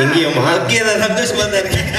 எங்கேயும் தான் சந்தோஷமா தான் இருக்கேன்.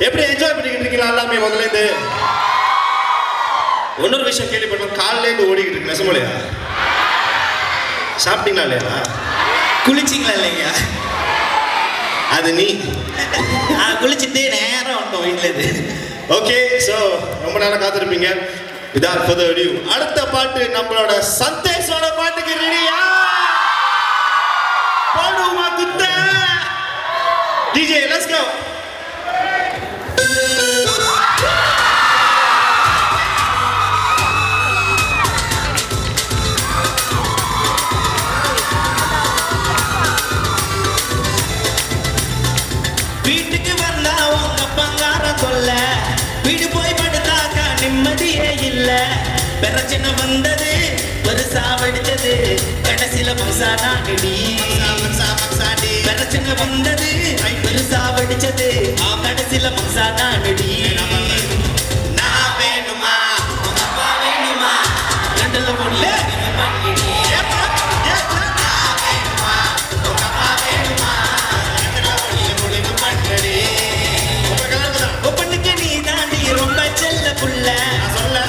எப்படி என்ஜாய் பண்ணிக்கிட்டு இருக்கீங்களா எல்லாமே முதல்ல இருந்து? இன்னொரு விஷயம் கேள்விப்பட்டோம், காலையில இருந்து ஓடிக்கிட்டு இருக்கு நெசமலையா? சாப்பிட்டீங்களா இல்லையா? குளிச்சிங்களா இல்லைங்க? அது நீ குளிச்சுட்டு நேரம் வந்தோம் வீட்டுல இருந்து. ஓகே, ஸோ ரொம்ப நேரம் காத்திருப்பீங்க. without further ado, அடுத்த பாட்டு நம்மளோட சந்தேஷோட பாட்டுக்கு ரெடியா? பாடுமா குத்த DJ, let's go. வீட்டுக்கு வந்தா உங்க பங்கார சொல்ல, வீடு போய் படுத்தாக்கா நிம்மதியே இல்ல. பிரச்சனை வந்தது பெருசா வெடிச்சது கடைசியில மசானா கடி பிரச்சனை வந்தது பெருசா வெடிச்சது கடைசியில மசானா கடி நான் வேணுமா உங்க அப்பா வேணுமா ரெண்டுல ஒண்ணு ஒப்பனுக்கு நீ தாண்டி ரொம்ப செல்ல புள்ள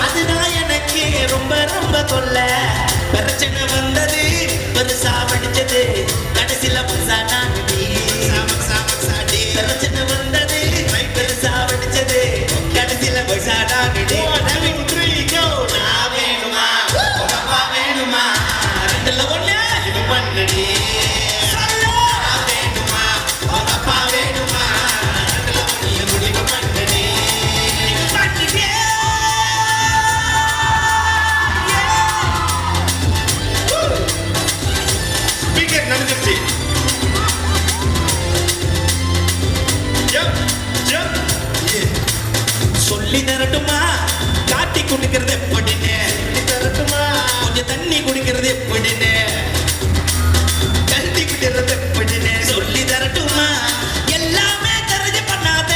அதுதான் எனக்கு ரொம்ப ரொம்ப கொல்ல பிரச்சனை வந்தது பெருசா வெடிச்சது கடைசியில மசானா கடி பிரச்சனை வந்தது பெருசா வெடிச்சது கடைசியில மசானா கடி நான் வேணுமா உங்க அப்பா வேணுமா ரெண்டுல ஒண்ணு இது பண்ணடி வேணுமா உங்க அப்பா வேணுமா ரெண்டுல ஒண்ணு இது முடிவு பண்ணடி ஸ்பீக்கர் நடந்துருச்சு. சொல்லி தரட்டுமா காட்டி குடிக்கிறது எப்படின்னு தரட்டுமா கொஞ்சம் தண்ணி குடிக்கிறது எப்படின்னு கல்வி குடிக்கிறது எப்படின்னு சொல்லி தரட்டுமா எல்லாமே தெரிஞ்சு பண்ணாத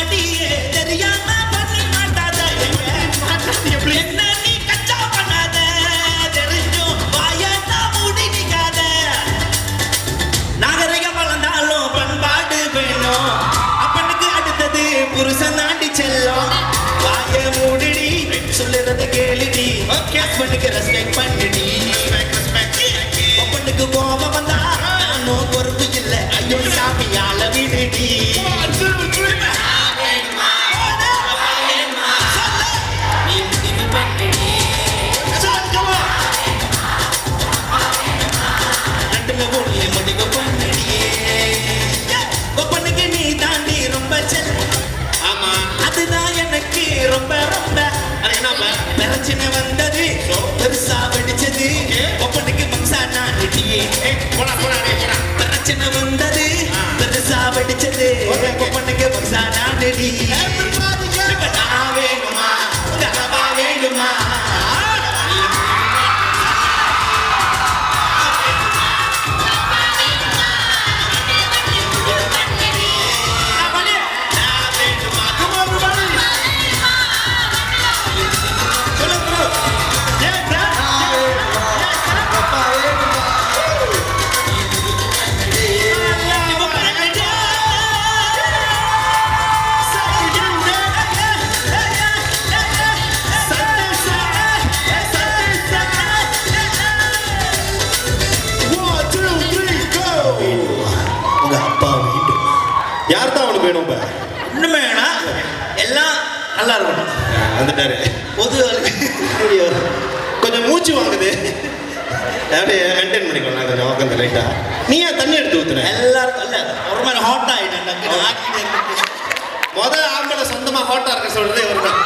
அடியே தெரியாம பண்ணி மாட்டாத என்ன நீ கச்சா பண்ணாத தெரிஞ்சும் வாயத்தா மூடி நிக்காத நாகரிகம் வளர்ந்தாலும் பண்பாடு வேணும் அப்பனுக்கு அடுத்தது புருஷன் தாண்டி செல்லும் வாய மூடிடி சொல்லுறத கேளுடி ஹஸ்பண்டுக்கு ரெஸ்பெக்ட் பண்ணுடி அப்பனுக்கு கோபம் வந்தா நானும் பொறுப்பு இல்லை ஐயோ சாமியால விடுடி ஒப்பனுக்கு நீ தாண்டி ரொம்ப செல்ல ஆமா அதுதான் எனக்கு ரொம்ப ரொம்ப பிரச்சனை வந்தது பெருசா வெடிச்சது ஒப்பனுக்கு மம்சானா நடியே போடா போடா டேய் போடா. பிரச்சனை வந்தது பெருசா வெடிச்சது ஒப்பனுக்கு மம்சானா நடி இப்ப நான் வேணுமா உங்க அப்பா வேணுமா உங்க அப்பா வேண்டும் யார் தான் அவனுக்கு வேணும் இப்ப? ஒண்ணுமே வேணாம் எல்லாம் நல்லா இருக்கணும் வந்துட்டாரு. பொது ஐயோ, கொஞ்சம் மூச்சு வாங்குது. அப்படியே மெயின்டைன் பண்ணிக்கலாம் நான் கொஞ்சம் உட்காந்து லைட்டா. நீ ஏன் தண்ணி எடுத்து ஊத்துன? எல்லாருக்கும் இல்ல ஒரு மாதிரி ஹாட் ஆயிட்டேன் முத ஆம்பளை சொந்தமா ஹாட்டா இருக்க சொல்றதே ஒரு தான்.